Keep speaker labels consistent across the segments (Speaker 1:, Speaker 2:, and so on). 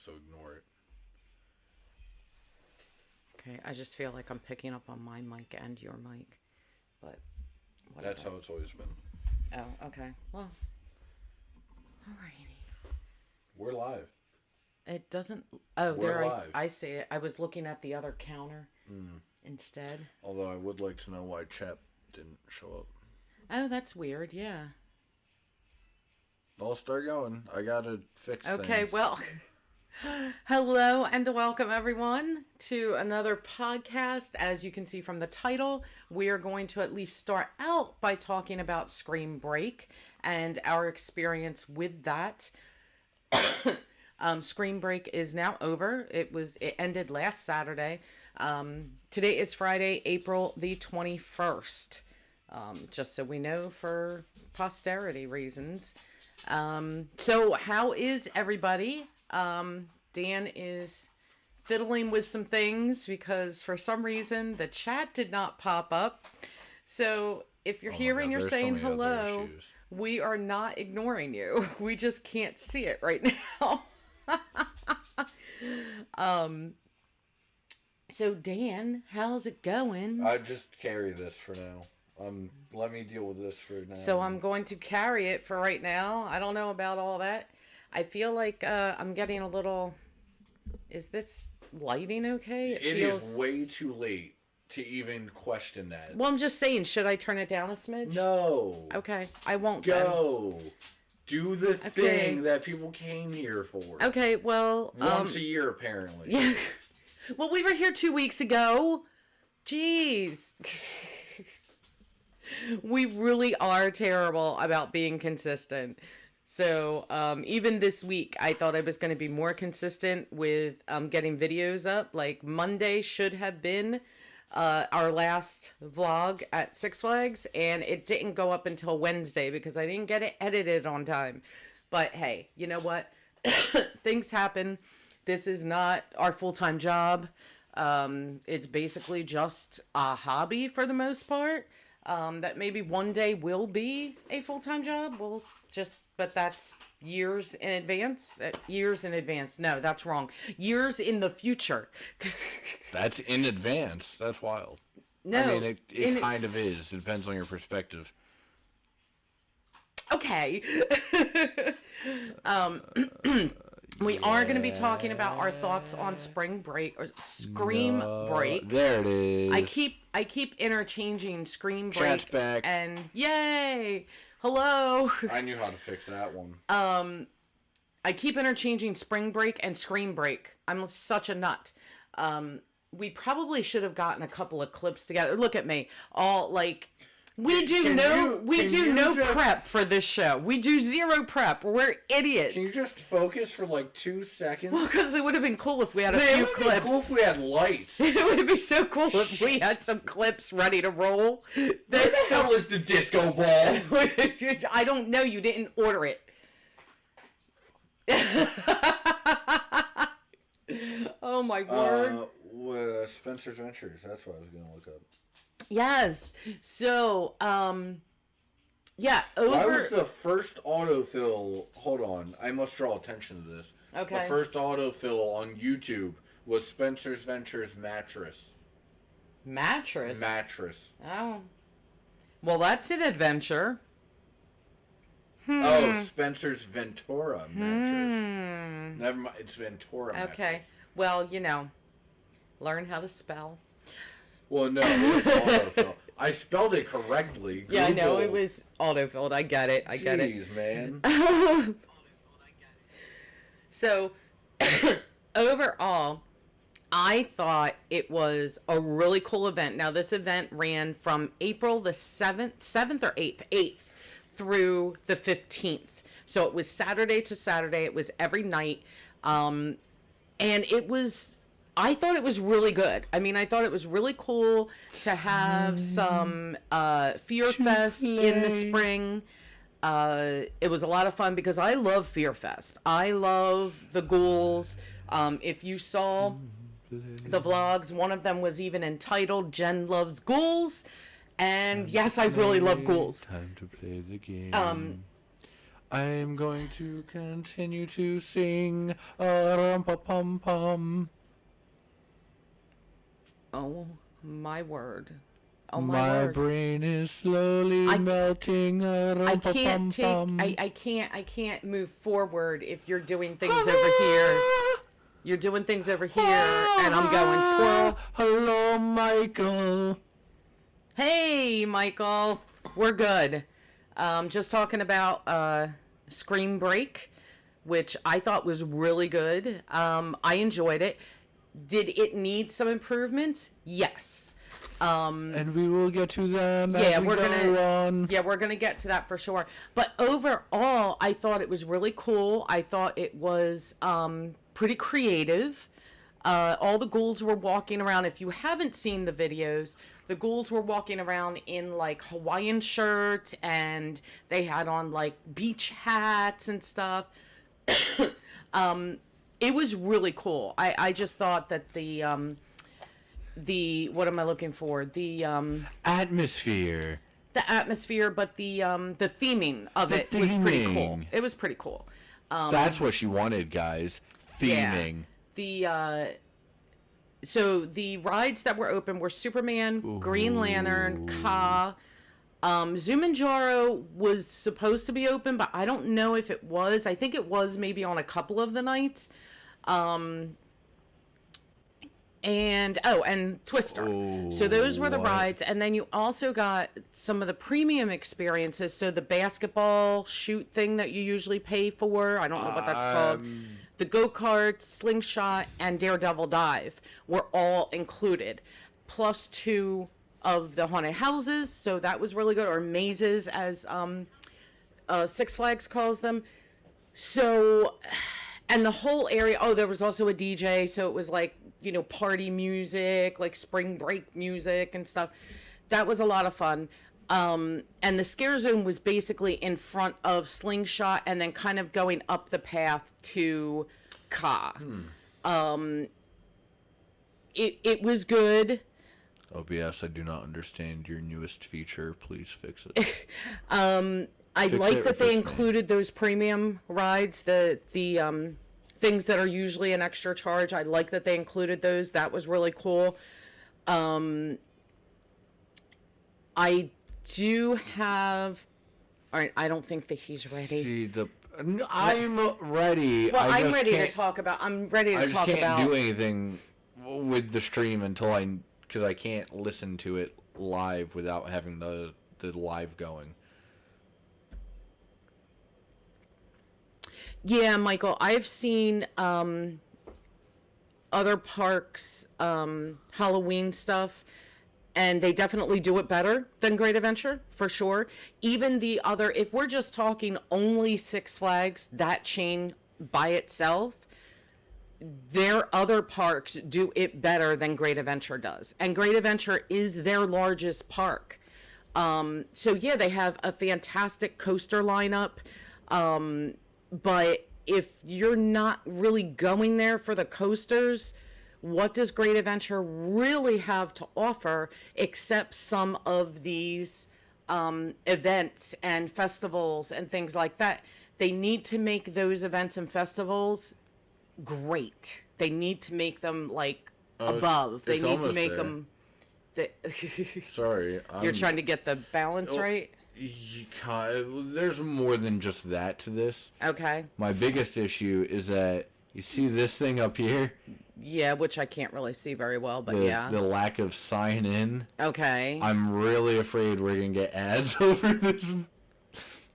Speaker 1: so ignore it.
Speaker 2: Okay, I just feel like I'm picking up on my mic and your mic, but whatever.
Speaker 1: That's how it's always been.
Speaker 2: Oh, okay. Well, alrighty.
Speaker 1: We're live.
Speaker 2: It doesn't... Oh,
Speaker 1: We're
Speaker 2: there
Speaker 1: live.
Speaker 2: I see it. I was looking at the other counter instead.
Speaker 1: Although I would like to know why Chet didn't show up.
Speaker 2: Oh, that's weird, yeah.
Speaker 1: I'll start going. I gotta fix things.
Speaker 2: Okay, well... Hello and welcome everyone to another podcast. As you can see from the title, we are going to at least start out by talking about Scream Break and our experience with that. Scream Break is now over. It ended last Saturday. Today is Friday, April the 21st. Just so we know for posterity reasons. So how is everybody? Dan is fiddling with some things because for some reason the chat did not pop up. So if you're hearing, you're saying hello, we are not ignoring you. We just can't see it right now. So Dan, how's it going?
Speaker 1: I just carry this for now. Let me deal with this for now.
Speaker 2: So I'm going to carry it for right now. I don't know about all that. I feel like I'm getting a little... Is this lighting okay?
Speaker 1: It is way too late to even question that.
Speaker 2: Well, I'm just saying, should I turn it down a smidge?
Speaker 1: No.
Speaker 2: Okay, I won't.
Speaker 1: Go. Then. Do the thing that people came here for.
Speaker 2: Okay, well...
Speaker 1: Once a year, apparently.
Speaker 2: Yeah. Well, we were here 2 weeks ago. Jeez. We really are terrible about being consistent. So even this week, I thought I was going to be more consistent with getting videos up. Like Monday should have been our last vlog at Six Flags, and it didn't go up until Wednesday because I didn't get it edited on time. But hey, you know what? Things happen. This is not our full-time job. It's basically just a hobby for the most part. That maybe one day will be a full-time job. But that's years in advance. Years in advance. No, that's wrong. Years in the future.
Speaker 1: That's in advance. That's wild.
Speaker 2: No.
Speaker 1: I mean, it kind of is. It depends on your perspective.
Speaker 2: Okay. We are going to be talking about our thoughts on Spring Break or Scream Break.
Speaker 1: There it is.
Speaker 2: I keep interchanging Scream Break
Speaker 1: Chat's back.
Speaker 2: And yay, hello.
Speaker 1: I knew how to fix that one.
Speaker 2: I keep interchanging Spring Break and Scream Break. I'm such a nut. We probably should have gotten a couple of clips together. Look at me, all like. We do no prep for this show. We do zero prep. We're idiots.
Speaker 1: Can you just focus for like 2 seconds?
Speaker 2: Well, because it would have been cool if we had a few clips.
Speaker 1: It would be cool if we had lights.
Speaker 2: It would be so cool if we had some clips ready to roll.
Speaker 1: Where the hell is the disco ball?
Speaker 2: I don't know. You didn't order it. Oh my word.
Speaker 1: Spencer's Ventures. That's what I was going to look up.
Speaker 2: Yes. So, yeah.
Speaker 1: Why was the first autofill... Hold on. I must draw attention to this.
Speaker 2: Okay.
Speaker 1: The first autofill on YouTube was Spencer's Ventures mattress.
Speaker 2: Mattress?
Speaker 1: Mattress.
Speaker 2: Oh. Well, that's an adventure.
Speaker 1: Oh, Spencer's Ventura mattress. Never mind. It's Ventura mattress.
Speaker 2: Okay. Well, learn how to spell.
Speaker 1: Well, no, it was autofill. I spelled it correctly. Google.
Speaker 2: Yeah, I know it was autofilled. I get it.
Speaker 1: Jeez, man.
Speaker 2: So, overall, I thought it was a really cool event. Now, this event ran from April the 7th or 8th through the 15th. So it was Saturday to Saturday. It was every night. And I thought it was really good. I mean, I thought it was really cool to have some Fear Fest in the spring. It was a lot of fun because I love Fear Fest. I love the ghouls. If you saw the vlogs, one of them was even entitled Jenn Loves Ghouls. And yes, I really love ghouls.
Speaker 1: Time to play the game.
Speaker 3: I'm going to continue to sing. Rum-pa-pum-pum.
Speaker 2: Oh my word. Oh my
Speaker 3: My
Speaker 2: word.
Speaker 3: brain is slowly melting.
Speaker 2: I can't move forward if you're doing things over here. You're doing things over here, and I'm going squirrel.
Speaker 3: Hello, Michael.
Speaker 2: Hey, Michael. We're good. Just talking about Scream Break, which I thought was really good. I enjoyed it. Did it need some improvements? Yes.
Speaker 3: And we will get to them
Speaker 2: yeah,
Speaker 3: as we
Speaker 2: we're
Speaker 3: go
Speaker 2: gonna
Speaker 3: on.
Speaker 2: yeah, we're gonna get to that for sure. But overall, I thought it was really cool. I thought it was pretty creative. All the ghouls were walking around. If you haven't seen the videos, the ghouls were walking around in like Hawaiian shirts, and they had on like beach hats and stuff. It was really cool. I just thought that the what am I looking for? The
Speaker 3: Atmosphere.
Speaker 2: but the theming of it was pretty cool. It was pretty cool.
Speaker 3: That's what she wanted, guys. Theming.
Speaker 2: Yeah. So the rides that were open were Superman, Green Lantern, Ka. Zumanjaro was supposed to be open, but I don't know if it was. I think it was maybe on a couple of the nights. And Twister. So those were the rides, and then you also got some of the premium experiences. So the basketball shoot thing that you usually pay for, I don't know what that's called. The go-karts, slingshot, and daredevil dive were all included, plus 2 of the haunted houses. So that was really good, or mazes as Six Flags calls them. So, and the whole area, there was also a DJ, so it was like, party music, like spring break music and stuff. That was a lot of fun. And the scare zone was basically in front of Slingshot and then kind of going up the path to Ka. It was good.
Speaker 3: OBS, I do not understand your newest feature. Please fix it.
Speaker 2: I like that they included those premium rides, the things that are usually an extra charge. I like that they included those. That was really cool. I do have... All right, I don't think that he's ready.
Speaker 3: I'm ready.
Speaker 2: Well, I'm ready to talk about...
Speaker 3: I just can't do anything with the stream because I can't listen to it live without having the live going.
Speaker 2: Yeah, Michael, I've seen other parks Halloween stuff, and they definitely do it better than Great Adventure, for sure. Even the other, if we're just talking only Six Flags, that chain by itself, their other parks do it better than Great Adventure does. And Great Adventure is their largest park. So yeah, they have a fantastic coaster lineup. But if you're not really going there for the coasters, what does Great Adventure really have to offer except some of these events and festivals and things like that? They need to make those events and festivals great. They need to make them like above. They need to make them...
Speaker 3: Sorry.
Speaker 2: You're trying to get the balance right?
Speaker 3: There's more than just that to this.
Speaker 2: Okay.
Speaker 3: My biggest issue is that you see this thing up here?
Speaker 2: Yeah, which I can't really see very well, but yeah.
Speaker 3: The lack of sign in.
Speaker 2: Okay.
Speaker 3: I'm really afraid we're going to get ads over this.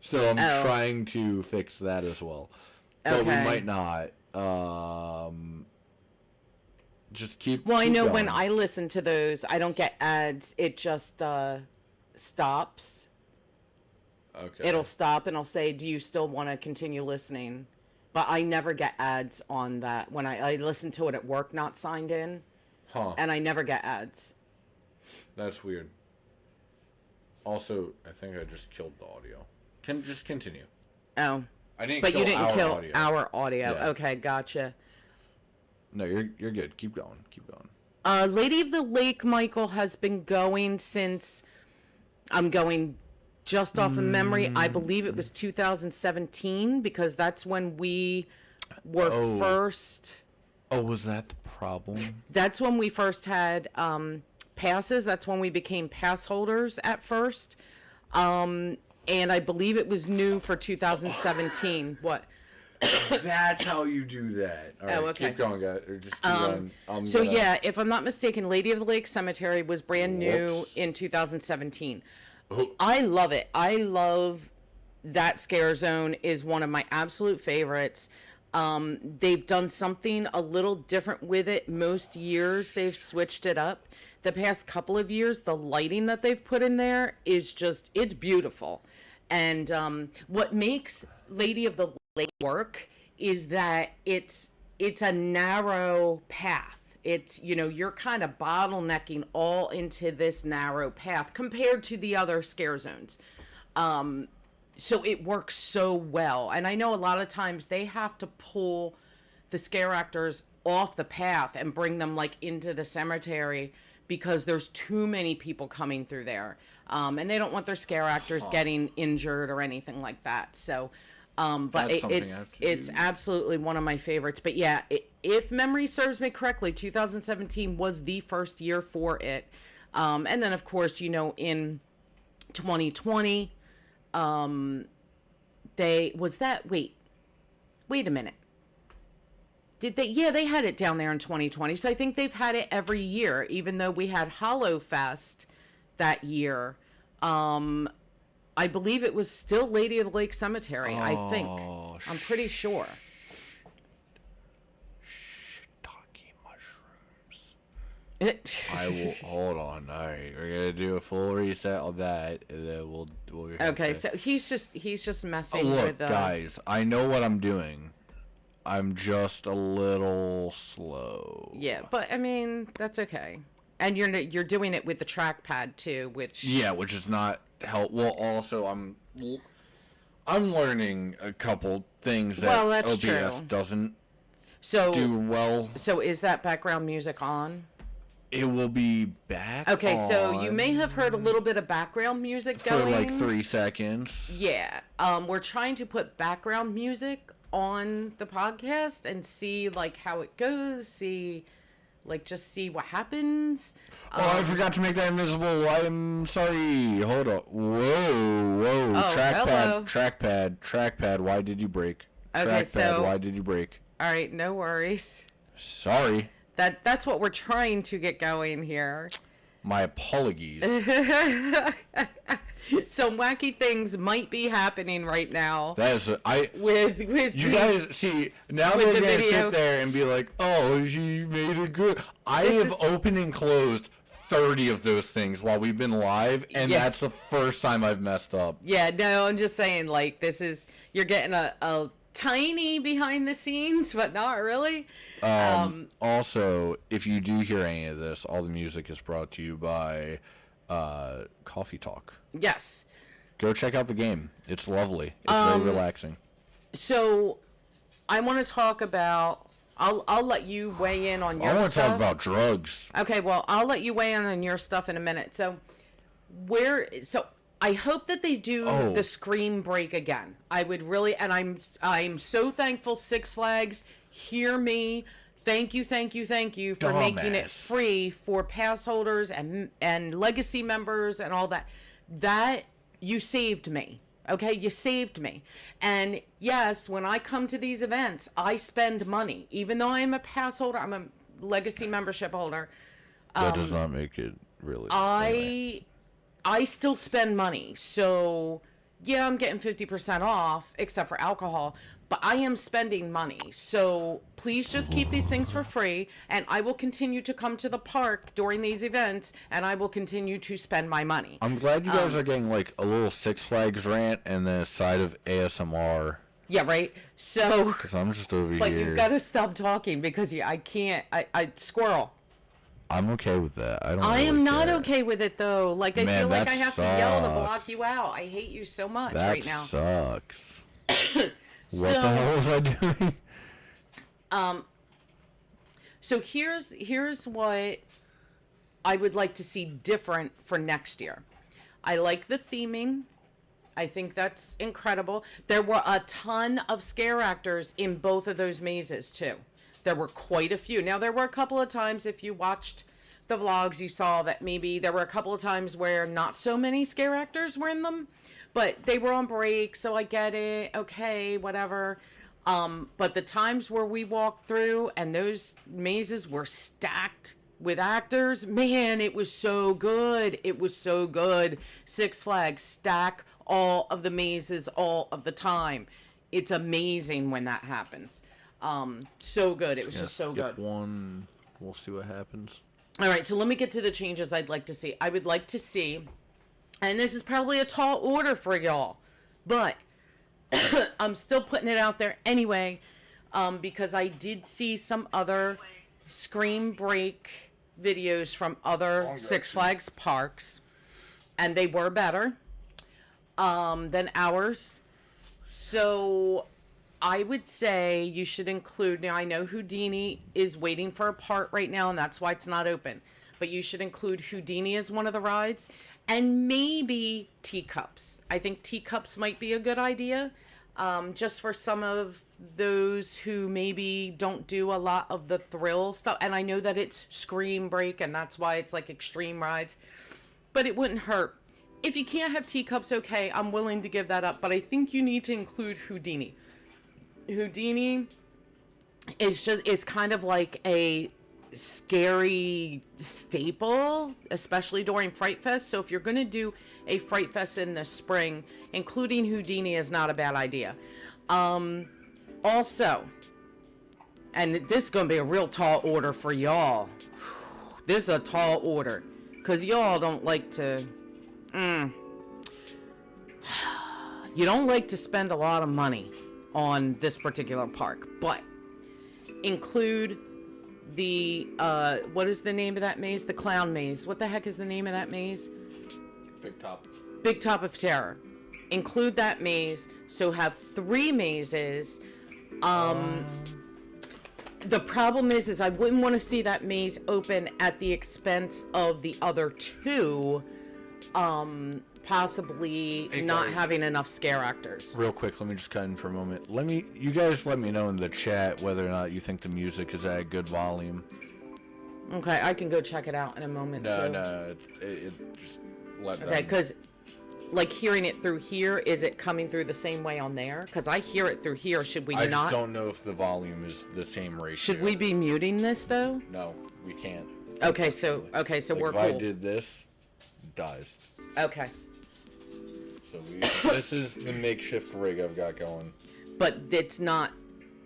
Speaker 3: So I'm trying to fix that as well. But we might not. Just keep
Speaker 2: Well, I know
Speaker 3: going.
Speaker 2: when I listen to those, I don't get ads. It just stops.
Speaker 3: Okay.
Speaker 2: It'll stop and I'll say, do you still want to continue listening? But I never get ads on that. When I listen to it at work, not signed in.
Speaker 3: Huh.
Speaker 2: And I never get ads.
Speaker 3: That's weird. Also, I think I just killed the audio. Just continue.
Speaker 2: Oh.
Speaker 3: I didn't
Speaker 2: but
Speaker 3: kill
Speaker 2: you didn't
Speaker 3: our
Speaker 2: kill
Speaker 3: audio.
Speaker 2: our audio.
Speaker 3: Yeah.
Speaker 2: Okay, gotcha.
Speaker 3: No, you're good. Keep going.
Speaker 2: Lady of the Lake, Michael, has been going since... I'm going just off of memory, I believe it was 2017 because that's when we were first.
Speaker 3: Oh, was that the problem?
Speaker 2: That's when we first had passes. That's when we became pass holders at first. And I believe it was new for 2017. What?
Speaker 1: That's how you do that.
Speaker 3: All right,
Speaker 2: okay.
Speaker 3: keep going, guys. Or just keep going.
Speaker 2: Yeah, if I'm not mistaken, Lady of the Lake Cemetery was brand new in 2017. I love it. I love that scare zone. Is one of my absolute favorites. They've done something a little different with it. Most years they've switched it up. The past couple of years, the lighting that they've put in there is just, it's beautiful. And what makes Lady of the Lake work is that it's a narrow path. It's, you know, you're kind of bottlenecking all into this narrow path compared to the other scare zones. So it works so well. And I know a lot of times they have to pull the scare actors off the path and bring them like into the cemetery because there's too many people coming through there. And they don't want their scare actors getting injured or anything like that. So, but it's absolutely one of my favorites. But yeah, if memory serves me correctly, 2017 was the first year for it. And then of course, you know, in 2020, wait a minute. Did they? Yeah, they had it down there in 2020. So I think they've had it every year, even though we had Hollow Fest that year. I believe it was still Lady of the Lake Cemetery, I think. I'm pretty sure.
Speaker 3: I will hold on. All right, we're gonna do a full reset on that, and then we'll
Speaker 2: okay, so he's just messing
Speaker 3: look,
Speaker 2: with.
Speaker 3: Guys, I know what I'm doing. I'm just a little slow.
Speaker 2: Yeah, but I mean that's okay. And you're doing it with the trackpad too, which
Speaker 3: is not help. Well, also I'm learning a couple things that OBS
Speaker 2: true.
Speaker 3: Doesn't do well.
Speaker 2: So is that background music on?
Speaker 3: It will be back.
Speaker 2: Okay, so you may have heard a little bit of background music going.
Speaker 3: For like 3 seconds.
Speaker 2: Yeah. We're trying to put background music on the podcast and see like how it goes, just see what happens.
Speaker 3: Oh, I forgot to make that invisible. I'm sorry. Hold on. Whoa.
Speaker 2: Oh,
Speaker 3: Trackpad. Why did you break?
Speaker 2: Okay,
Speaker 3: why did you break?
Speaker 2: All right, no worries.
Speaker 3: Sorry.
Speaker 2: That's what we're trying to get going here.
Speaker 3: My apologies.
Speaker 2: Some wacky things might be happening right now.
Speaker 3: That is
Speaker 2: with
Speaker 3: you guys see now they're gonna sit there and be like, "Oh, she made it good." I have opened and closed 30 of those things while we've been live, and that's the first time I've messed up.
Speaker 2: Yeah, no, I'm just saying, like, you're getting a tiny behind the scenes, but not really.
Speaker 3: Also, if you do hear any of this, all the music is brought to you by Coffee Talk.
Speaker 2: Yes.
Speaker 3: Go check out the game. It's lovely. It's very relaxing.
Speaker 2: So, I want to talk about. I'll let you weigh in on your stuff. I want to
Speaker 3: talk about drugs.
Speaker 2: Okay, well, I'll let you weigh in on your stuff in a minute. So, I hope that they do the scream break again. I would really, and I'm so thankful. Six Flags, hear me. Thank you for making it free for pass holders and legacy members and all that. That you saved me. Okay, you saved me. And yes, when I come to these events, I spend money. Even though I'm a pass holder, I'm a legacy membership holder.
Speaker 3: That does not make it really.
Speaker 2: I still spend money. So, yeah, I'm getting 50% off, except for alcohol. But I am spending money. So, please just keep these things for free. And I will continue to come to the park during these events. And I will continue to spend my money.
Speaker 3: I'm glad you guys are getting, like, a little Six Flags rant and then a side of ASMR.
Speaker 2: Yeah, right? So...
Speaker 3: Because I'm just over here.
Speaker 2: But you've got to stop talking because I can't... Squirrel.
Speaker 3: I'm okay with that.
Speaker 2: I am not okay with it, though. Like, I feel like I have to yell to block you out. I hate you so much right now.
Speaker 3: That sucks. What the hell was I doing?
Speaker 2: So here's what I would like to see different for next year. I like the theming I think that's incredible. There were a ton of scare actors in both of those mazes too. There were quite a few. Now there were a couple of times, if you watched the vlogs, you saw that maybe there were a couple of times where not so many scare actors were in them, but they were on break, so I get it. Okay, whatever. But the times where we walked through and those mazes were stacked with actors, man, it was so good. It was so good. Six Flags stack all of the mazes all of the time. It's amazing when that happens. So good. It was just so good.
Speaker 3: One. We'll see what happens.
Speaker 2: All right, so let me get to the changes I'd like to see. I would like to see, and this is probably a tall order for y'all, but I'm still putting it out there anyway, because I did see some other Scream Break videos from other Six Flags parks, and they were better than ours. So I would say you should include, now I know Houdini is waiting for a part right now, and that's why it's not open, but you should include Houdini as one of the rides, and maybe teacups. I think teacups might be a good idea, just for some of those who maybe don't do a lot of the thrill stuff. And I know that it's Scream Break, and that's why it's like extreme rides, but it wouldn't hurt. If you can't have teacups, okay, I'm willing to give that up, but I think you need to include Houdini. Houdini is kind of like a scary staple, especially during Fright Fest. So if you're going to do a Fright Fest in the spring, including Houdini is not a bad idea. Also, and this is going to be a real tall order for y'all. This is a tall order, because y'all don't like to... You don't like to spend a lot of money on this particular park, but include the what is the name of that maze? The clown maze. What the heck is the name of that maze? Big Top of Terror. Include that maze, so have 3 mazes. The problem is I wouldn't want to see that maze open at the expense of the other 2, possibly not having enough scare actors.
Speaker 3: Real quick, let me just cut in for a moment. You guys let me know in the chat whether or not you think the music is at a good volume.
Speaker 2: Okay, I can go check it out in a moment.
Speaker 3: No, it just let them.
Speaker 2: Okay, because like hearing it through here, is it coming through the same way on there? Because I hear it through here. Should we not?
Speaker 3: I just don't know if the volume is the same ratio.
Speaker 2: Should we be muting this though?
Speaker 3: No, we can't.
Speaker 2: Okay, so
Speaker 3: like,
Speaker 2: we're
Speaker 3: if
Speaker 2: cool.
Speaker 3: I did this, it dies.
Speaker 2: Okay.
Speaker 3: So this is the makeshift rig I've got going.
Speaker 2: But it's not.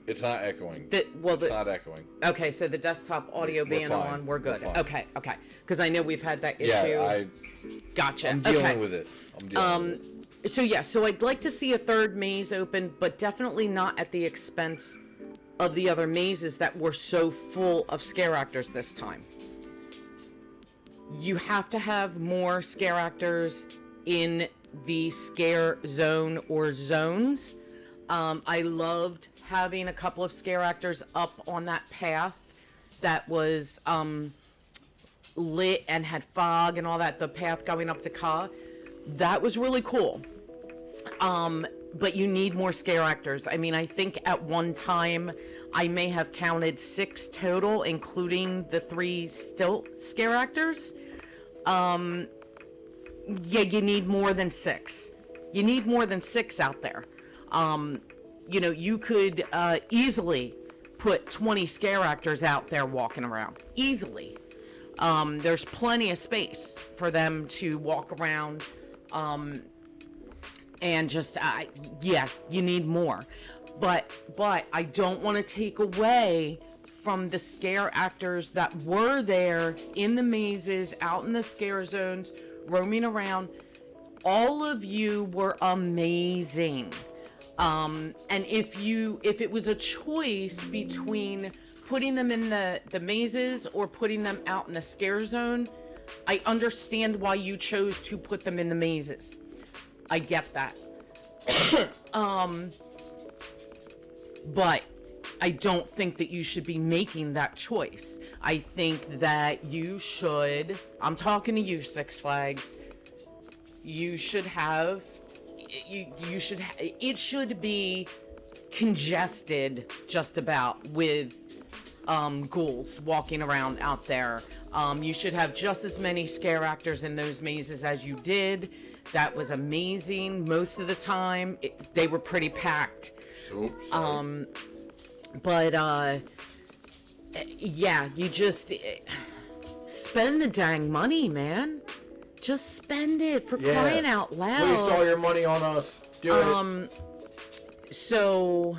Speaker 3: It's not echoing. It's not echoing.
Speaker 2: Okay, so the desktop audio being on, we're good. Okay. Because I know we've had that issue.
Speaker 3: Yeah,
Speaker 2: Gotcha.
Speaker 3: I'm dealing with it.
Speaker 2: So yeah, so I'd like to see a 3rd maze open, but definitely not at the expense of the other mazes that were so full of scare actors this time. You have to have more scare actors in the scare zone or zones. I loved having a couple of scare actors up on that path that was lit and had fog and all that, the path going up to Ka. That was really cool. But you need more scare actors. I mean, I think at one time I may have counted 6 total, including the 3 stilt scare actors. Yeah, you need more than 6. You need more than 6 out there. You could easily put 20 scare actors out there walking around. Easily. There's plenty of space for them to walk around. And just, yeah, you need more. But I don't want to take away from the scare actors that were there in the mazes, out in the scare zones, roaming around. All of you were amazing. And if it was a choice between putting them in the mazes or putting them out in the scare zone, I understand why you chose to put them in the mazes. I get that. But I don't think that you should be making that choice. I think that you should, I'm talking to you, Six Flags, you should have you should it should be congested just about with ghouls walking around out there. You should have just as many scare actors in those mazes as you did. That was amazing. Most of the time, they were pretty packed. But yeah, you just spend the dang money, man. Just spend it for crying out loud.
Speaker 1: Waste all your money on us. Do it.
Speaker 2: So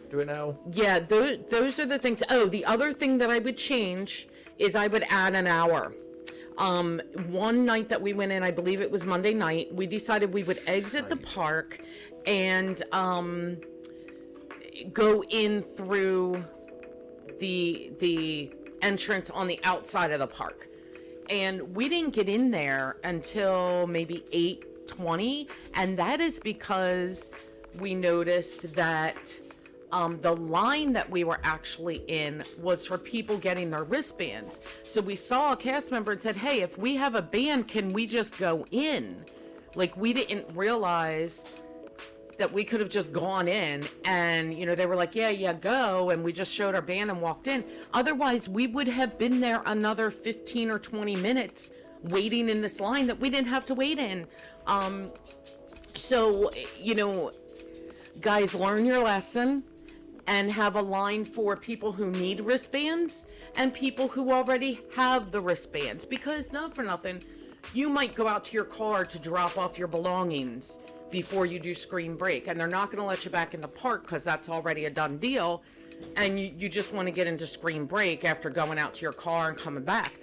Speaker 1: do it now.
Speaker 2: Yeah, those are the things. Oh, the other thing that I would change is I would add an hour. One night that we went in, I believe it was Monday night, we decided we would exit the park and go in through the entrance on the outside of the park. And we didn't get in there until maybe 8:20, and that is because we noticed that the line that we were actually in was for people getting their wristbands. So we saw a cast member and said, hey, if we have a band, can we just go in? Like, we didn't realize that we could have just gone in, and, you know, they were like, yeah, go, and we just showed our band and walked in. Otherwise, we would have been there another 15 or 20 minutes waiting in this line that we didn't have to wait in. So, you know, guys, learn your lesson and have a line for people who need wristbands and people who already have the wristbands. Because, not for nothing, you might go out to your car to drop off your belongings before you do screen break, and they're not going to let you back in the park because that's already a done deal, and you just want to get into screen break after going out to your car and coming back.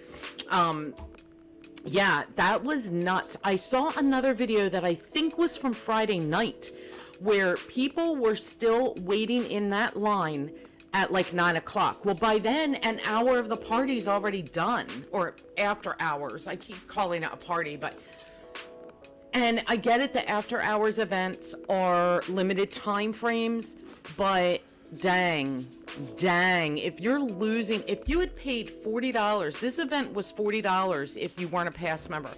Speaker 2: Yeah, that was nuts. I saw another video that I think was from Friday night where people were still waiting in that line at like 9 o'clock. Well, by then, an hour of the party's already done, or after hours. I keep calling it a party, but... And I get it, the after hours events are limited time frames, but dang, if you're losing, if you had paid $40, this event was $40 if you weren't a past member.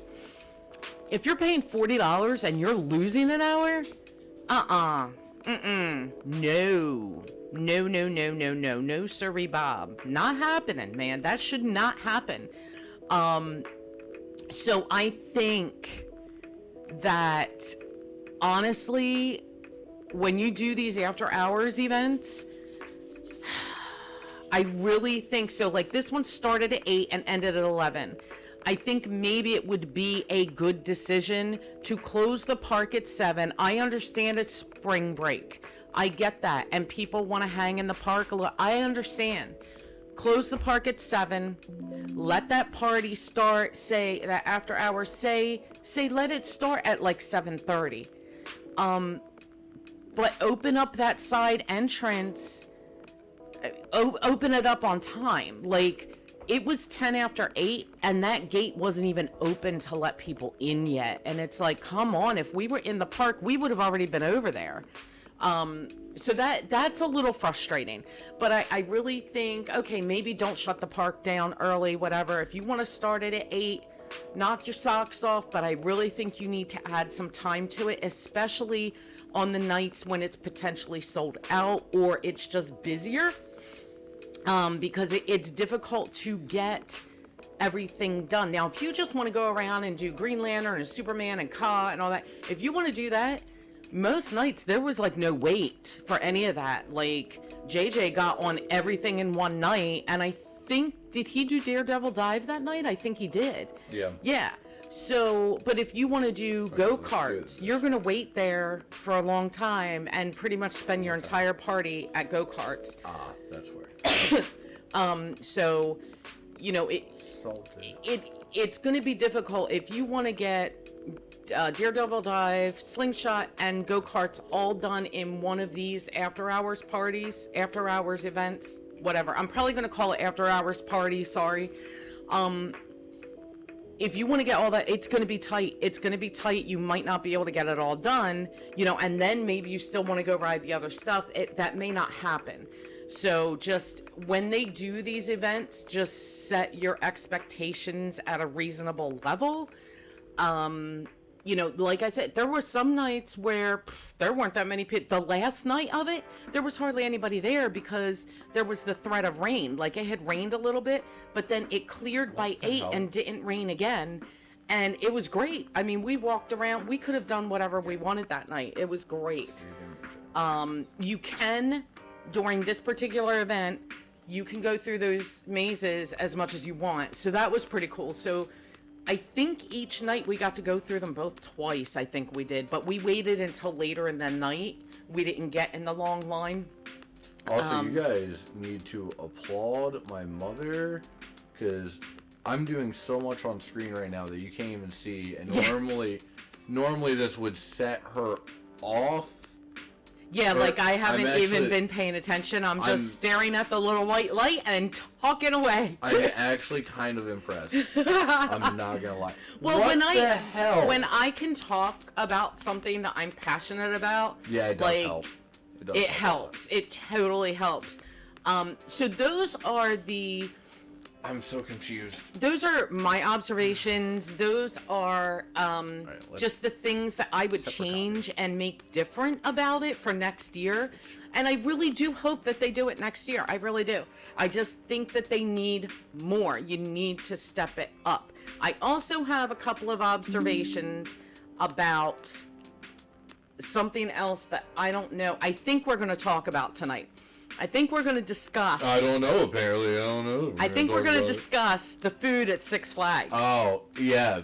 Speaker 2: If you're paying $40 and you're losing an hour, no, sirree Bob. Not happening, man. That should not happen. So I think that, honestly, when you do these after hours events, I really think so. Like, this one started at 8 and ended at 11. I think maybe it would be a good decision to close the park at 7. I understand it's spring break. I get that. And people want to hang in the park a little. I understand. Close the park at 7. Let that party start, say, that after hours, say let it start at like 7:30. But open up that side entrance. Open it up on time. Like, it was 10 after 8, and that gate wasn't even open to let people in yet. And it's like, come on, if we were in the park, we would have already been over there. So that's a little frustrating. But I really think, okay, maybe don't shut the park down early, whatever. If you want to start it at 8, knock your socks off. But I really think you need to add some time to it, especially on the nights when it's potentially sold out or it's just busier. Because it's difficult to get everything done. Now, if you just want to go around and do Green Lantern and Superman and Ka and all that, if you want to do that, most nights there was like no wait for any of that. Like, JJ got on everything in one night, and I think, did he do Daredevil Dive that night? I think he did. Yeah. So, but if you want to do go-karts, you're going to wait there for a long time and pretty much spend your entire party at go-karts.
Speaker 1: That's where.
Speaker 2: So, you know, it's going to be difficult if you want to get Daredevil Dive, Slingshot, and go-karts all done in one of these after-hours parties, after-hours events, whatever. I'm probably going to call it after-hours party, sorry. If you want to get all that, it's going to be tight. It's going to be tight. You might not be able to get it all done, you know, and then maybe you still want to go ride the other stuff. That may not happen. So just when they do these events, just set your expectations at a reasonable level. you know, like I said, there were some nights where there weren't that many people. The last night of it, there was hardly anybody there because there was the threat of rain. Like, it had rained a little bit, but then it cleared by 8 and didn't rain again. And it was great. I mean, we walked around. We could have done whatever we wanted that night. It was great. You can, during this particular event, you can go through those mazes as much as you want. So that was pretty cool. So I think each night we got to go through them both twice, I think we did. But we waited until later in the night. We didn't get in the long line.
Speaker 1: Also, you guys need to applaud my mother, because I'm doing so much on screen right now that you can't even see. And normally this would set her off.
Speaker 2: Yeah, like I haven't even been paying attention. I'm just staring at the little white light and talking away.
Speaker 1: I'm actually kind of impressed. I'm not gonna lie.
Speaker 2: Well,
Speaker 1: what the hell?
Speaker 2: When I can talk about something that I'm passionate about,
Speaker 1: yeah, it does help.
Speaker 2: It helps. It totally helps. So those are the.
Speaker 1: I'm so confused.
Speaker 2: Those are my observations. Those are just the things that I would change and make different about it for next year. And I really do hope that they do it next year. I really do. I just think that they need more. You need to step it up. I also have a couple of observations about something else that I don't know. I think we're going to talk about tonight. I think we're going to discuss.
Speaker 3: I don't know, apparently. I don't know.
Speaker 2: I think we're going to discuss the food at Six Flags.
Speaker 1: Oh, yeah,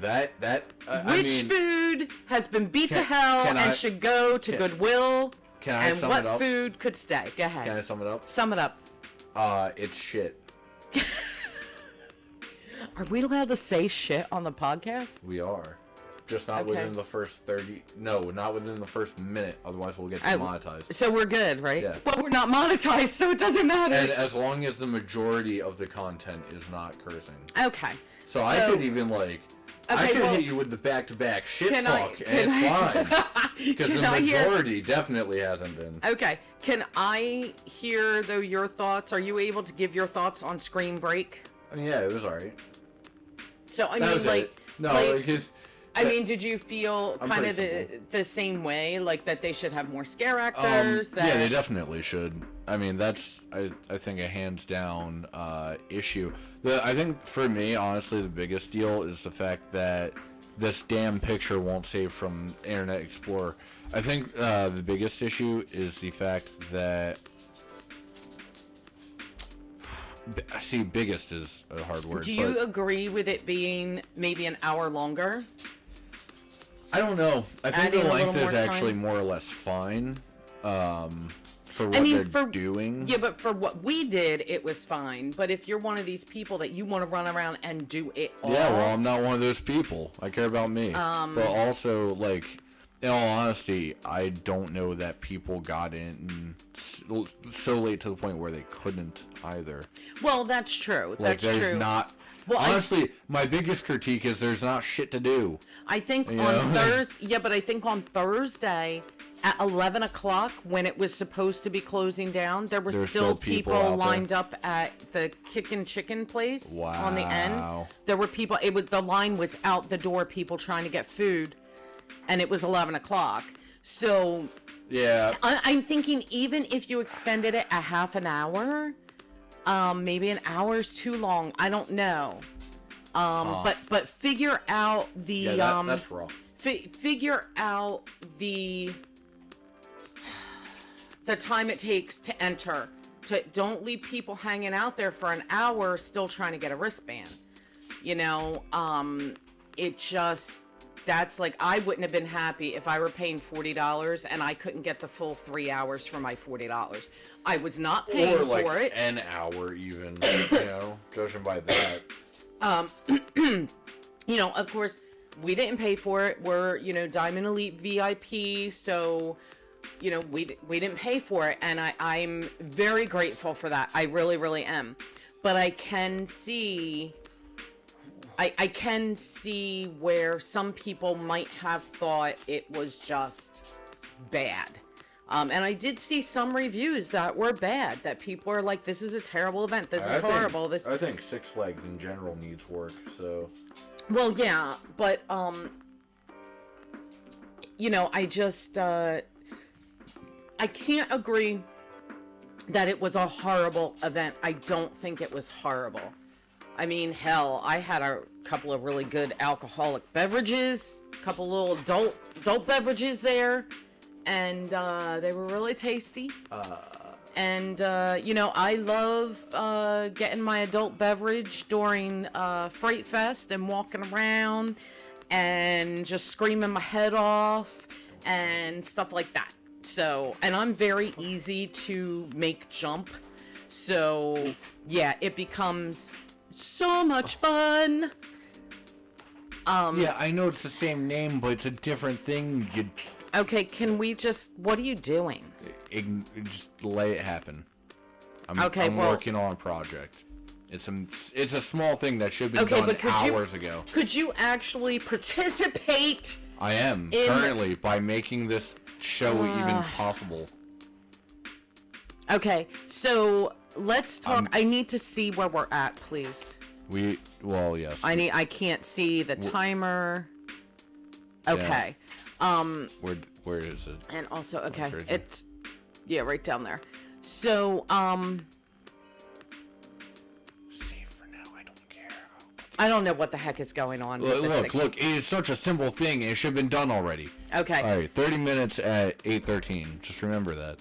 Speaker 2: Which food has been beat to hell and should go to Goodwill?
Speaker 1: Can I sum it up?
Speaker 2: What food could stay? Go ahead.
Speaker 1: Can I sum it up?
Speaker 2: Sum it up.
Speaker 1: It's shit.
Speaker 2: Are we allowed to say shit on the podcast?
Speaker 1: We are. Just not within the first 30... No, not within the first minute. Otherwise, we'll get demonetized.
Speaker 2: So we're good, right?
Speaker 1: Yeah.
Speaker 2: Well, we're not monetized, so it doesn't matter.
Speaker 1: And as long as the majority of the content is not cursing.
Speaker 2: Okay.
Speaker 1: So I could even, like... I could hit you with the back-to-back shit talk, and it's fine. Because the majority definitely hasn't been.
Speaker 2: Okay. Can I hear, though, your thoughts? Are you able to give your thoughts on Screen Break?
Speaker 1: I mean, yeah, it was alright.
Speaker 2: So, I mean, like...
Speaker 1: No, because...
Speaker 2: I mean, did you feel kind of the same way, like that they should have more scare actors?
Speaker 3: Yeah, they definitely should. I mean, that's I think a hands down issue. I think for me, honestly, the biggest deal is the fact that this damn picture won't save from Internet Explorer. I think the biggest issue is the fact that. See, biggest is a hard word.
Speaker 2: Do you agree with it being maybe an hour longer?
Speaker 3: I don't know. I think the length is actually more or less fine for what they're doing.
Speaker 2: Yeah, but for what we did, it was fine. But if you're one of these people that you want to run around and do it all...
Speaker 3: Yeah, well, I'm not one of those people. I care about me. But also, like, in all honesty, I don't know that people got in so late to the point where they couldn't either.
Speaker 2: Well, that's true.
Speaker 3: Like, there's not... Well, honestly, my biggest critique is there's not shit to do.
Speaker 2: I think on Thursday... Yeah, but I think on Thursday... At 11 o'clock, when it was supposed to be closing down, there were still people lined up at the Kickin' Chicken place on the end. There were people, the line was out the door, people trying to get food, and it was 11 o'clock. So,
Speaker 3: yeah,
Speaker 2: I'm thinking even if you extended it a half an hour, maybe an hour's too long. I don't know. But figure out the...
Speaker 1: that's wrong.
Speaker 2: Figure out the time it takes to enter. Don't leave people hanging out there for an hour still trying to get a wristband. You know, it just, that's like, I wouldn't have been happy if I were paying $40 and I couldn't get the full 3 hours for my $40. I was not paying for it.
Speaker 1: An hour even, you know, judging by that.
Speaker 2: You know, of course, we didn't pay for it. We're, you know, Diamond Elite VIP, so... You know, we didn't pay for it, and I'm very grateful for that. I really, really am. But I can see, I can see where some people might have thought it was just bad. And I did see some reviews that were bad, that people are like, this is a terrible event, this is horrible.
Speaker 1: I think Six Flags in general needs work, so...
Speaker 2: Well, yeah, but, I just, I can't agree that it was a horrible event. I don't think it was horrible. I mean, hell, I had a couple of really good alcoholic beverages, a couple little adult beverages there, and they were really tasty. And, I love getting my adult beverage during Fright Fest and walking around and just screaming my head off and stuff like that. So, and I'm very easy to make jump. So, yeah, it becomes so much fun.
Speaker 3: Yeah, I know it's the same name, but it's a different thing.
Speaker 2: Okay, can we what are you doing?
Speaker 3: Just let it happen. I'm working on a project. It's a small thing that should have been done hours ago.
Speaker 2: Could you actually participate?
Speaker 3: I am currently by making this show even possible.
Speaker 2: Okay, so let's talk. I need to see where we're at, please.
Speaker 3: Yes.
Speaker 2: I can't see the timer. Okay.
Speaker 3: Yeah. Where is it?
Speaker 2: And also, okay, it's right down there. So,
Speaker 3: save for now. I don't care.
Speaker 2: I don't know what the heck is going on.
Speaker 3: Look, it is such a simple thing. It should have been done already.
Speaker 2: Okay.
Speaker 3: All right, 30 minutes at 8:13. Just remember that.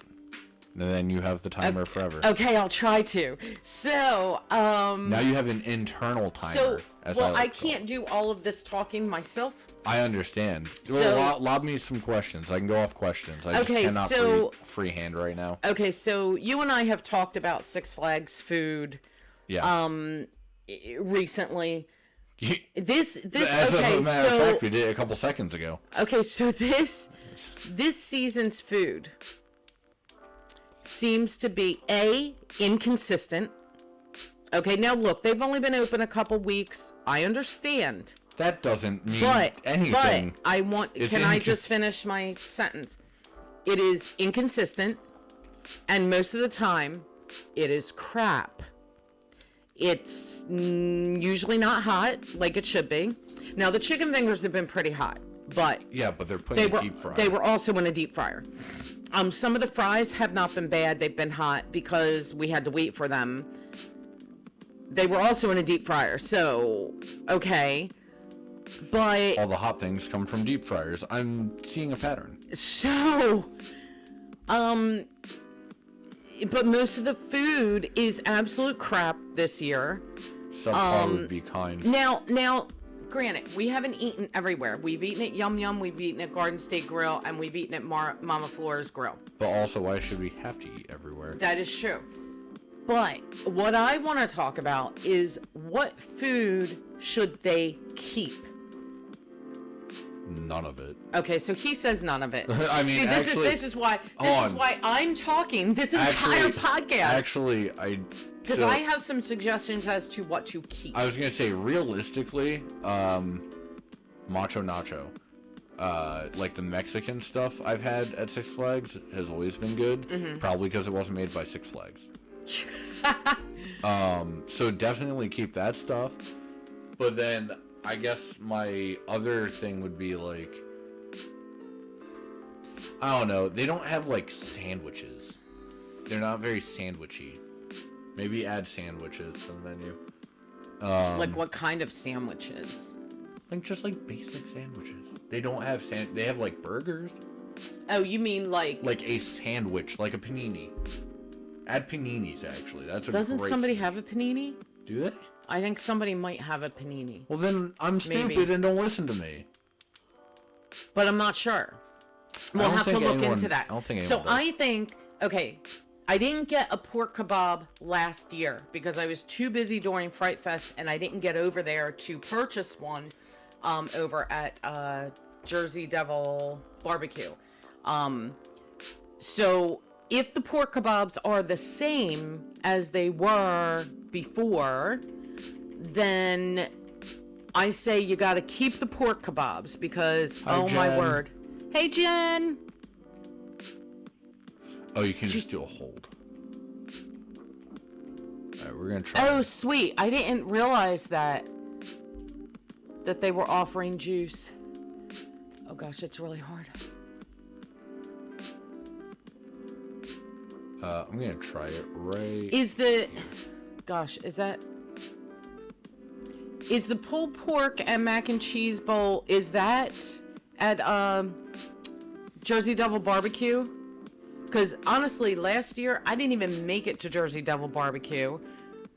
Speaker 3: And then you have the timer forever.
Speaker 2: Okay, I'll try to. So,
Speaker 3: now you have an internal timer.
Speaker 2: I can't do all of this talking myself.
Speaker 3: I understand. Lob me some questions. I can go off questions. I just cannot freehand right now.
Speaker 2: Okay, so you and I have talked about Six Flags food.
Speaker 3: Yeah.
Speaker 2: Recently. This.
Speaker 3: As a matter of fact, we did it a couple seconds ago.
Speaker 2: Okay, so this season's food seems to be inconsistent. Okay, now look, they've only been open a couple weeks. I understand.
Speaker 3: That doesn't mean anything.
Speaker 2: But I just finish my sentence? It is inconsistent, and most of the time, it is crap. It's usually not hot like it should be. Now, the chicken fingers have been pretty hot, but
Speaker 3: yeah, but they're put in a deep fryer.
Speaker 2: They were also in a deep fryer. Some of the fries have not been bad. They've been hot because we had to wait for them. They were also in a deep fryer, so okay. But
Speaker 3: all the hot things come from deep fryers. I'm seeing a pattern.
Speaker 2: So, but most of the food is absolute crap this year.
Speaker 3: Subpar would be kind.
Speaker 2: Now, granted, we haven't eaten everywhere. We've eaten at Yum Yum, we've eaten at Garden State Grill, and we've eaten at Mama Flora's Grill.
Speaker 3: But also, why should we have to eat everywhere?
Speaker 2: That is true. But what I want to talk about is what food should they keep?
Speaker 3: None of it.
Speaker 2: Okay, so he says none of it.
Speaker 3: I mean,
Speaker 2: see, this is why I'm talking this entire podcast. Because I have some suggestions as to what to keep.
Speaker 3: I was gonna say, realistically, Macho Nacho, like the Mexican stuff I've had at Six Flags has always been good. Mm-hmm. Probably because it wasn't made by Six Flags. So definitely keep that stuff. But then I guess my other thing would be like, I don't know, they don't have like sandwiches. They're not very sandwichy. Maybe add sandwiches to the menu.
Speaker 2: Like what kind of sandwiches?
Speaker 3: Like just like basic sandwiches. They don't have they have like burgers.
Speaker 2: Oh, you mean like
Speaker 3: a sandwich, like a panini. Add paninis, actually.
Speaker 2: Doesn't somebody have a panini?
Speaker 3: Do they?
Speaker 2: I think somebody might have a panini.
Speaker 3: Well, then I'm stupid and don't listen to me.
Speaker 2: But I'm not sure. We'll have to look into that.
Speaker 3: I don't think
Speaker 2: so I think, okay, I didn't get a pork kebab last year because I was too busy during Fright Fest and I didn't get over there to purchase one over at Jersey Devil Barbecue. So if the pork kebabs are the same as they were before, then I say you got to keep the pork kebabs because,
Speaker 3: Hi, Jen.
Speaker 2: My word. Hey, Jen.
Speaker 3: Oh, you can just do a hold. All right, we're going to try.
Speaker 2: Oh, sweet. I didn't realize that they were offering juice. Oh gosh, it's really hard.
Speaker 1: I'm gonna try it right.
Speaker 2: Is the pulled pork and mac and cheese bowl, is that at Jersey Devil Barbecue? Because honestly, last year I didn't even make it to Jersey Devil Barbecue.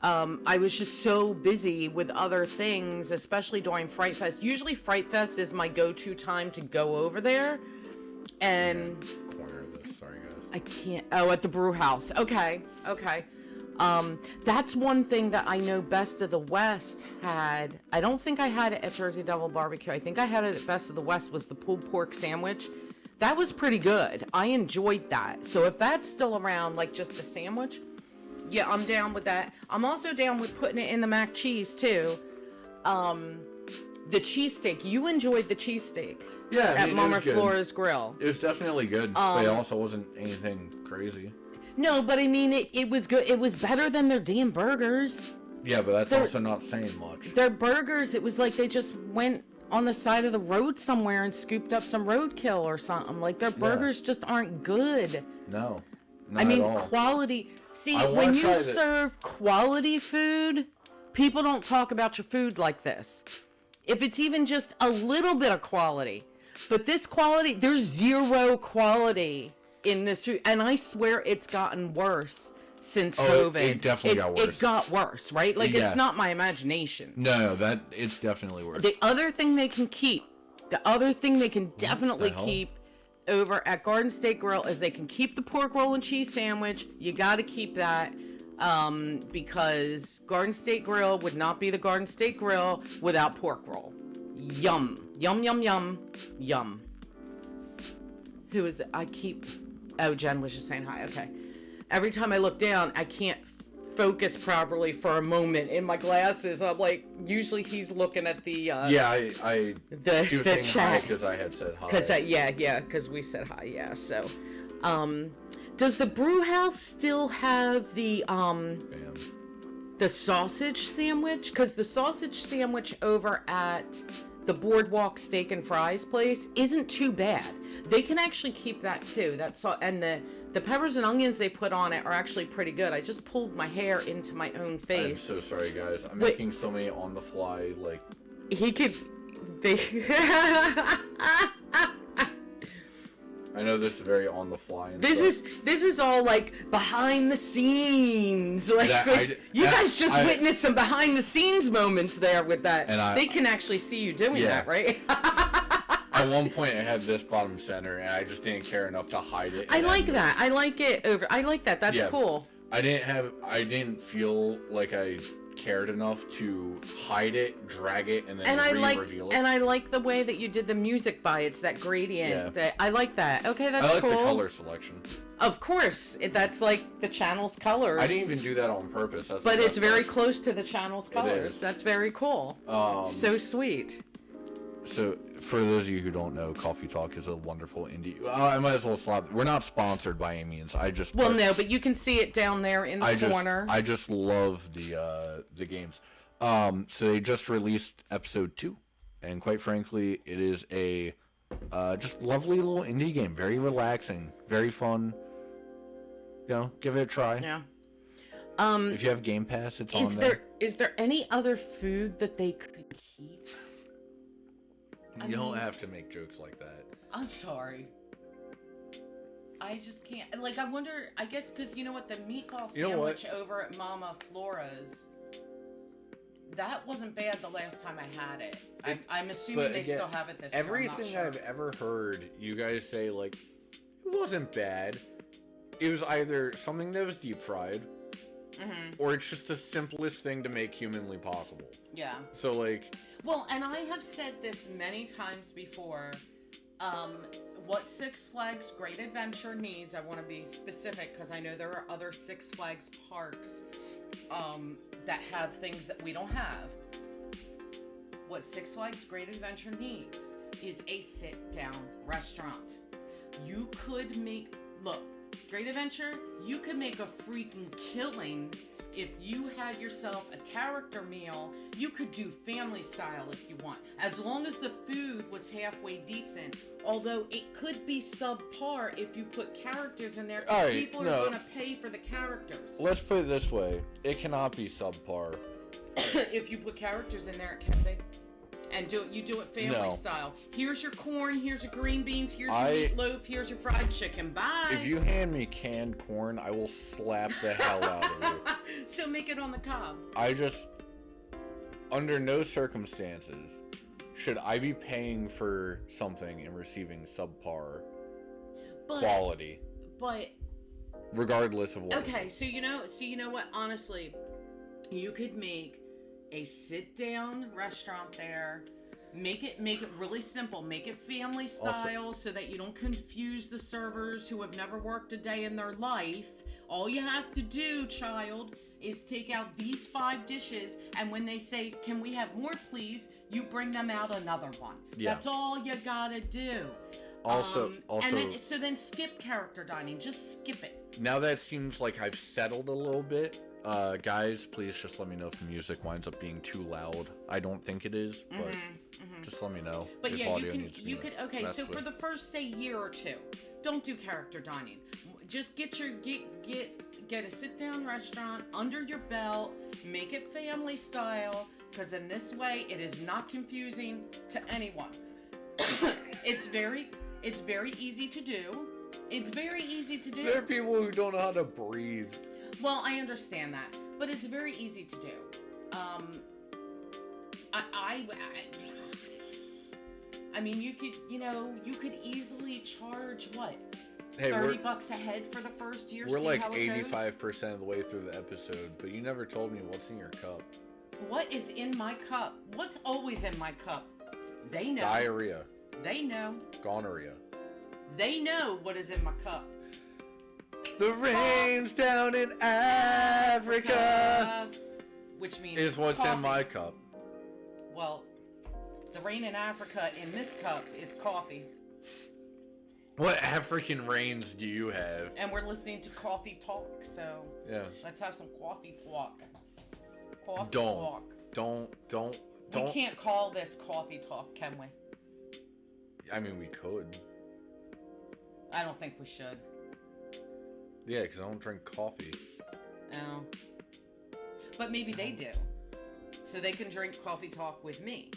Speaker 2: I was just so busy with other things, especially during Fright Fest. Usually Fright Fest is my go-to time to go over there. And
Speaker 1: Corner of this, sorry guys.
Speaker 2: I can't. Oh, at the brew house. Okay. That's one thing that I know Best of the West had. I don't think I had it at Jersey Devil Barbecue. I think I had it at Best of the West, was the pulled pork sandwich. That was pretty good. I enjoyed that. So if that's still around, like just the sandwich, yeah, I'm down with that. I'm also down with putting it in the mac cheese too. The cheesesteak. You enjoyed the cheesesteak.
Speaker 1: Yeah,
Speaker 2: at Mama Flora's Grill.
Speaker 1: It was definitely good, but it also wasn't anything crazy.
Speaker 2: No, but I mean, it was good. It was better than their damn burgers.
Speaker 1: Yeah, but that's also not saying much.
Speaker 2: Their burgers, it was like they just went on the side of the road somewhere and scooped up some roadkill or something. Like, their burgers just aren't good.
Speaker 1: No.
Speaker 2: I mean, quality. See, when you serve quality food, people don't talk about your food like this. If it's even just a little bit of quality. But this quality, there's zero quality in this food. And I swear it's gotten worse since COVID.
Speaker 1: It definitely got worse.
Speaker 2: It got worse, right? Like, it's not my imagination.
Speaker 1: No, it's definitely worse.
Speaker 2: The other thing they can definitely keep over at Garden State Grill is they can keep the pork roll and cheese sandwich. You got to keep that. Because Garden State Grill would not be the Garden State Grill without pork roll. Yum. Yum, yum, yum. Yum. Who is it? Oh, Jen was just saying hi. Okay. Every time I look down, I can't focus properly for a moment in my glasses. I'm like, usually he's looking at the
Speaker 1: the
Speaker 2: chat
Speaker 1: because I had said hi.
Speaker 2: Because we said hi. Yeah. So, does the brew house still have the sausage sandwich? Because the sausage sandwich over at the Boardwalk Steak and Fries place isn't too bad. They can actually keep that too. And the peppers and onions they put on it are actually pretty good. I just pulled my hair into my own face.
Speaker 1: I'm so sorry, guys. I'm making so many on the fly, like... I know this is very on the fly.
Speaker 2: This is all like behind the scenes. Like you guys just witnessed some behind the scenes moments there with that. And they can actually see you doing that, right?
Speaker 1: At one point, I had this bottom center, and I just didn't care enough to hide it.
Speaker 2: I like that. I like it over. I like that. That's cool.
Speaker 1: I didn't feel like I cared enough to hide it, drag it, and then reveal it.
Speaker 2: And I like the way that you did the music by it's that gradient. Yeah. I like that. Okay, that's cool.
Speaker 1: I like the color selection.
Speaker 2: Of course, that's like the channel's colors.
Speaker 1: I didn't even do that on purpose.
Speaker 2: But it's very close to the channel's colors. That's very cool. So sweet.
Speaker 1: So, for those of you who don't know, Coffee Talk is a wonderful indie. I might as well slap. We're not sponsored by any means.
Speaker 2: No, but you can see it down there in the corner.
Speaker 1: I just love the games. So they just released episode 2, and quite frankly, it is a just lovely little indie game. Very relaxing, very fun. Give it a try.
Speaker 2: Yeah.
Speaker 1: If you have Game Pass, it's on there.
Speaker 2: Is there any other food that they could keep?
Speaker 1: You don't have to make jokes like that.
Speaker 2: I'm sorry. I just can't. Like, I wonder, I guess, because you know what? The meatball sandwich over at Mama Flora's, that wasn't bad the last time I had it. I'm assuming they still have it this time.
Speaker 1: Everything I've ever heard you guys say, like, it wasn't bad. It was either something that was deep fried, or it's just the simplest thing to make humanly possible.
Speaker 2: Yeah.
Speaker 1: So, like...
Speaker 2: Well, and I have said this many times before, what Six Flags Great Adventure needs, I want to be specific because I know there are other Six Flags parks that have things that we don't have. What Six Flags Great Adventure needs is a sit-down restaurant. You could look, Great Adventure, you could make a freaking killing if you had yourself a character meal. You could do family style if you want, as long as the food was halfway decent. Although it could be subpar if you put characters in there.
Speaker 1: All right,
Speaker 2: people are going to pay for the characters.
Speaker 1: Let's put it this way: it cannot be subpar.
Speaker 2: If you put characters in there, it can be. And you do it family style. Here's your corn, here's your green beans, here's your meatloaf, here's your fried chicken. Bye.
Speaker 1: If you hand me canned corn, I will slap the hell out of you.
Speaker 2: So make it on the cob.
Speaker 1: Under no circumstances should I be paying for something and receiving subpar quality. But regardless of what.
Speaker 2: Okay, so you know what? Honestly, you could make a sit-down restaurant there. Make it really simple. Make it family style also, so that you don't confuse the servers who have never worked a day in their life. All you have to do, child, is take out these 5 dishes, and when they say, "Can we have more, please?" you bring them out another one. Yeah. That's all you gotta do.
Speaker 1: Also,
Speaker 2: and then skip character dining. Just skip it.
Speaker 1: Now that seems like I've settled a little bit. Guys, please just let me know if the music winds up being too loud. I don't think it is, but just let me know.
Speaker 2: But yeah, you could. Okay, so for the first say year or two, don't do character dining. Just get a sit down restaurant under your belt. Make it family style, because in this way it is not confusing to anyone. It's very easy to do. It's very easy to do.
Speaker 1: There are people who don't know how to breathe.
Speaker 2: Well, I understand that, but it's very easy to do. I mean, you could easily charge what?
Speaker 1: Hey,
Speaker 2: $30 a head for the first year.
Speaker 1: We're like 85% of the way through the episode, but you never told me what's in your cup.
Speaker 2: What is in my cup? What's always in my cup? They know.
Speaker 1: Diarrhea.
Speaker 2: They know.
Speaker 1: Gonorrhea.
Speaker 2: They know what is in my cup.
Speaker 1: The rain's down in Africa.
Speaker 2: Which means
Speaker 1: is what's
Speaker 2: coffee.
Speaker 1: in my cup.
Speaker 2: Well, the rain in Africa in this cup is coffee.
Speaker 1: What African rains do you have?
Speaker 2: And we're listening to Coffee Talk, so
Speaker 1: yeah.
Speaker 2: Let's have some coffee talk. Coffee
Speaker 1: talk. Don't.
Speaker 2: We can't call this Coffee Talk, can we?
Speaker 1: I mean, we could.
Speaker 2: I don't think we should.
Speaker 1: Yeah, because I don't drink coffee.
Speaker 2: No. But maybe they do. So they can drink Coffee Talk with me.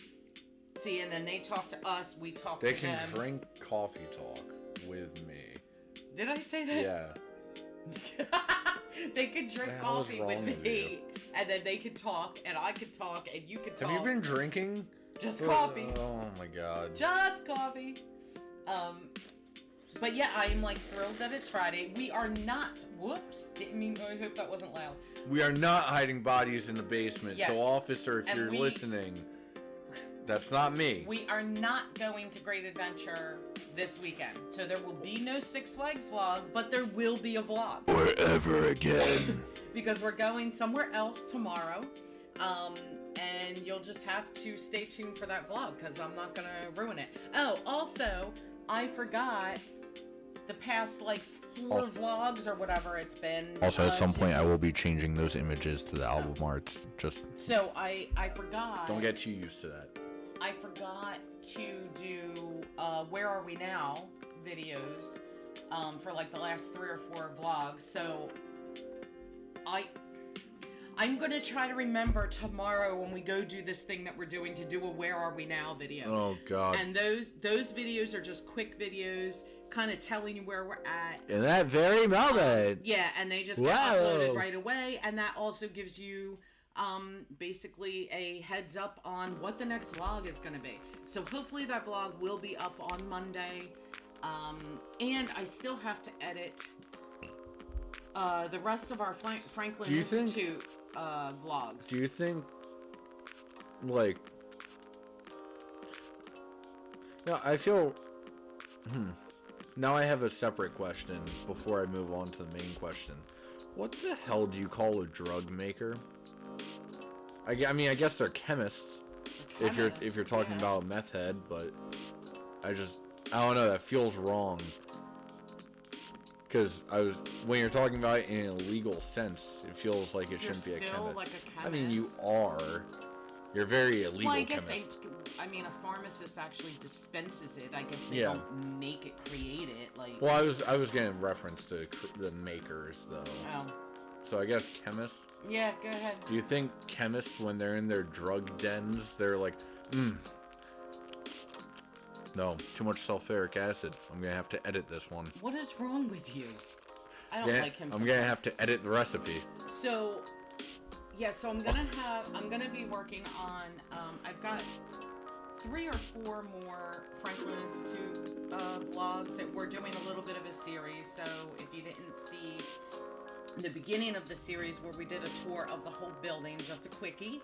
Speaker 2: See, and then they talk to us, we talk to them.
Speaker 1: They can drink Coffee Talk with me.
Speaker 2: Did I say that?
Speaker 1: Yeah.
Speaker 2: They could drink coffee with me, and then they could talk, and I could talk, and you could talk.
Speaker 1: Have you been drinking?
Speaker 2: Just coffee.
Speaker 1: Oh my god.
Speaker 2: Just coffee. But yeah, I am like thrilled that it's Friday. We are not. Whoops. Didn't mean. I hope that wasn't loud.
Speaker 1: We are not hiding bodies in the basement.
Speaker 2: Yeah.
Speaker 1: So, officer, if you're listening, that's not me.
Speaker 2: We are not going to Great Adventure this weekend. So there will be no Six Flags vlog, but there will be a vlog.
Speaker 1: Wherever again.
Speaker 2: Because we're going somewhere else tomorrow. And you'll just have to stay tuned for that vlog, because I'm not going to ruin it. Oh, also, I forgot the past, like, 4 vlogs or whatever it's been.
Speaker 1: Also, at some point, I will be changing those images to the album arts. Just
Speaker 2: so I forgot.
Speaker 1: Don't get too used to that.
Speaker 2: I forgot to do Where Are We Now videos for like the last 3 or 4 vlogs. So I'm gonna try to remember tomorrow when we go do this thing that we're doing to do a Where Are We Now video.
Speaker 1: Oh god.
Speaker 2: And those videos are just quick videos, kind of telling you where we're at.
Speaker 1: In that very moment.
Speaker 2: Yeah, and they just get uploaded right away, and that also gives you basically a heads up on what the next vlog is going to be. So hopefully that vlog will be up on Monday. And I still have to edit the rest of our Franklin Institute vlogs.
Speaker 1: Do you think, like, no, I feel, now I have a separate question before I move on to the main question. What the hell do you call a drug maker? I mean, I guess they're chemists. If you're talking about a meth head, but I don't know, that feels wrong. Because when you're talking about it in a legal sense, it feels like it shouldn't be a chemist.
Speaker 2: Like a chemist.
Speaker 1: I mean, you are. You're very illegal
Speaker 2: well, I guess
Speaker 1: chemist.
Speaker 2: I mean, a pharmacist actually dispenses it. I guess they don't make it, create it. Like.
Speaker 1: Well, I was getting reference to the makers though.
Speaker 2: Oh.
Speaker 1: So I guess chemists.
Speaker 2: Yeah, go ahead.
Speaker 1: Do you think chemists, when they're in their drug dens, they're like, no, too much sulfuric acid. I'm gonna have to edit this one.
Speaker 2: What is wrong with you? I don't like him.
Speaker 1: I'm gonna have to edit the recipe.
Speaker 2: So, so I'm gonna be working on. I've got 3 or 4 more Franklin Institute vlogs that we're doing a little bit of a series. So if you didn't see the beginning of the series where we did a tour of the whole building, just a quickie.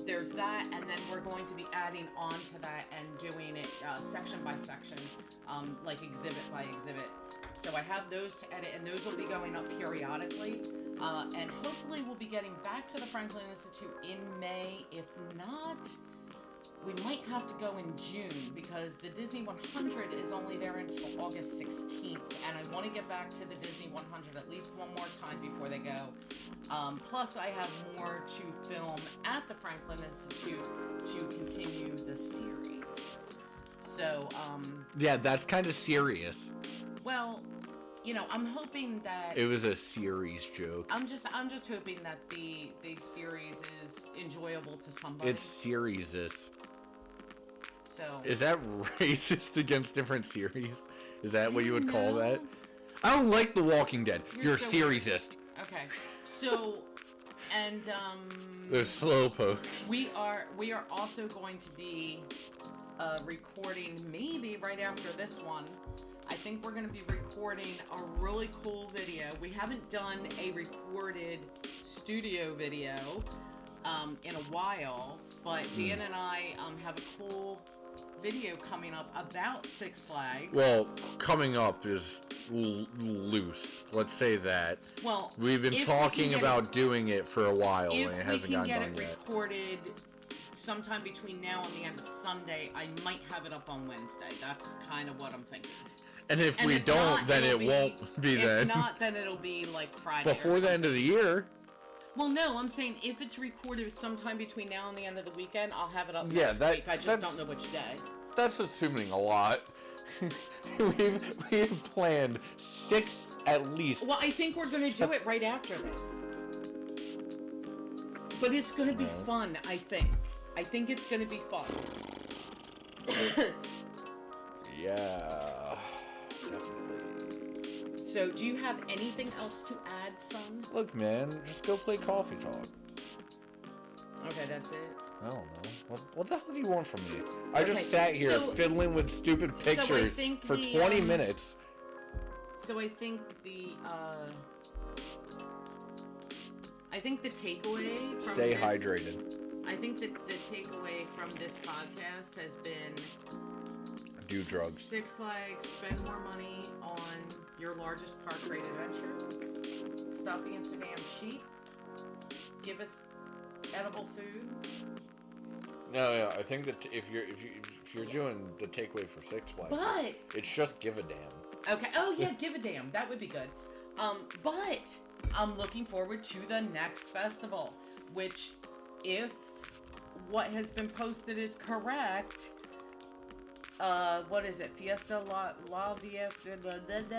Speaker 2: There's that, and then we're going to be adding on to that and doing it section by section, like exhibit by exhibit. So I have those to edit, and those will be going up periodically. And hopefully we'll be getting back to the Franklin Institute in May. If not, we might have to go in June because the Disney 100 is only there until August 16th, and I want to get back to the Disney 100 at least one more time before they go. Plus, I have more to film at the Franklin Institute to continue the series. So,
Speaker 3: yeah, that's kind of serious.
Speaker 2: Well, you know, I'm hoping that
Speaker 1: it was a series joke.
Speaker 2: I'm just hoping that the series is enjoyable to somebody.
Speaker 1: It's series-is.
Speaker 2: So
Speaker 1: is that racist against different series? Is that what you would call that? I don't like The Walking Dead. You're
Speaker 2: so
Speaker 1: seriesist.
Speaker 2: Okay. So and
Speaker 1: they're slowpokes.
Speaker 2: We are also going to be recording maybe right after this one. I think we're going to be recording a really cool video. We haven't done a recorded studio video in a while, but Dan and I have a cool video coming up about Six Flags.
Speaker 1: Well, coming up is loose. Let's say that.
Speaker 2: Well,
Speaker 1: we've been talking about doing it for a while, and it hasn't gotten done yet.
Speaker 2: If we can get it recorded sometime between now and the end of Sunday, I might have it up on Wednesday. That's kind of what I'm thinking.
Speaker 1: And if we don't, then it won't be then.
Speaker 2: If not, then it'll be like Friday.
Speaker 1: Before the end of the year.
Speaker 2: Well, no, I'm saying if it's recorded sometime between now and the end of the weekend, I'll have it up next week. I just don't know which day.
Speaker 1: That's assuming a lot. we've planned 6 at least.
Speaker 2: Well, I think we're going to do it right after this. But it's going to be fun, I think. I think it's going to be fun.
Speaker 1: Yeah, definitely.
Speaker 2: So, do you have anything else to add, son?
Speaker 1: Look, man, just go play Coffee Talk.
Speaker 2: Okay, that's it.
Speaker 1: I don't know. What the hell do you want from me? I just sat here fiddling with stupid pictures for 20 minutes.
Speaker 2: So I think the takeaway from
Speaker 1: Stay hydrated.
Speaker 2: I think that the takeaway from this podcast has been
Speaker 1: do drugs.
Speaker 2: Six Flags, spend more money on your largest park rate adventure. Stop being so damn cheap. Give us edible food.
Speaker 1: No, yeah, I think that if you're doing the takeaway for Six Flags,
Speaker 2: but
Speaker 1: it's just give a damn.
Speaker 2: Okay. Oh yeah, give a damn. That would be good. But I'm looking forward to the next festival, which, if what has been posted is correct, what is it? Fiesta La Fiesta.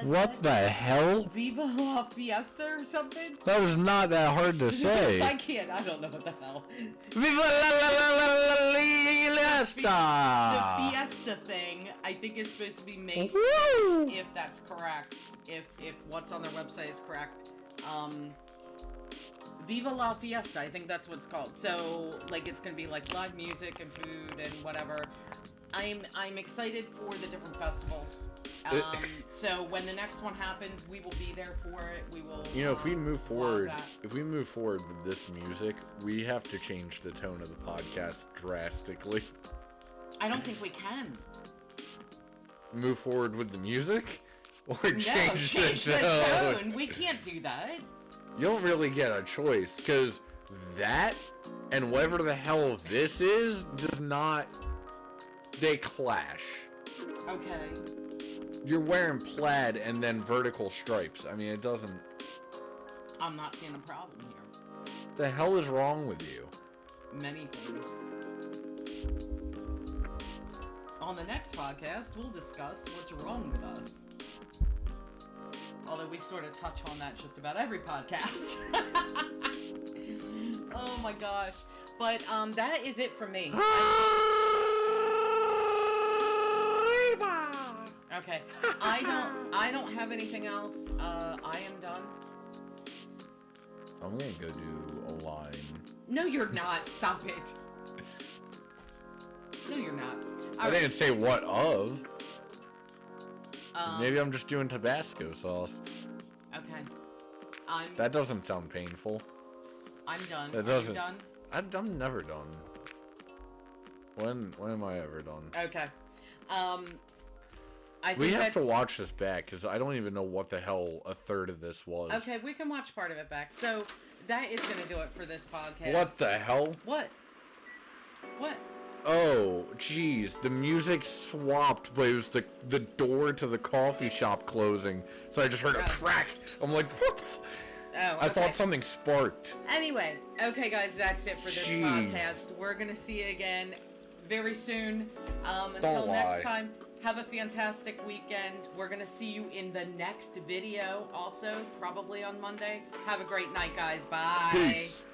Speaker 3: What the hell?
Speaker 2: Viva La Fiesta or something?
Speaker 3: That was not that hard to say.
Speaker 2: I don't know what the hell.
Speaker 3: Viva la Fiesta!
Speaker 2: The Fiesta thing, I think, is supposed to be May 6th, if that's correct. If what's on their website is correct. Viva La Fiesta, I think that's what it's called. So, like, it's gonna be like live music and food and whatever. I'm excited for the different festivals. So when the next one happens, we will be there for it. We will.
Speaker 1: You know, if we move forward with this music, we have to change the tone of the podcast drastically.
Speaker 2: I don't think we can.
Speaker 1: Move forward with the music, or
Speaker 2: change the tone. We can't do that.
Speaker 1: You don't really get a choice, because that and whatever the hell this is does not. They clash.
Speaker 2: Okay.
Speaker 1: You're wearing plaid and then vertical stripes. I mean, it doesn't...
Speaker 2: I'm not seeing a problem here.
Speaker 1: The hell is wrong with you?
Speaker 2: Many things. On the next podcast, we'll discuss what's wrong with us. Although we sort of touch on that just about every podcast. Oh my gosh. But that is it for me. Okay. I don't have anything else. I am done.
Speaker 1: I'm gonna go do a line.
Speaker 2: No, you're not. Stop it. No, you're not.
Speaker 1: I didn't say what of. Maybe I'm just doing Tabasco sauce.
Speaker 2: Okay.
Speaker 1: That doesn't sound painful.
Speaker 2: I'm done.
Speaker 1: That
Speaker 2: Are you
Speaker 1: doesn't.
Speaker 2: done?
Speaker 1: I'm never done. When am I ever done?
Speaker 2: Okay.
Speaker 1: We have to watch this back because I don't even know what the hell a third of this was.
Speaker 2: Okay, we can watch part of it back. So that is going to do it for this podcast.
Speaker 1: What the hell?
Speaker 2: What? What?
Speaker 1: Oh, jeez. The music swapped, but it was the door to the coffee shop closing. So I just heard a crack. I'm like, what the
Speaker 2: Oh, okay.
Speaker 1: I thought something sparked.
Speaker 2: Anyway, okay, guys, that's it for this podcast. We're going to see you again very soon. Until next time, have a fantastic weekend. We're going to see you in the next video also, probably on Monday. Have a great night, guys. Bye.
Speaker 1: Peace.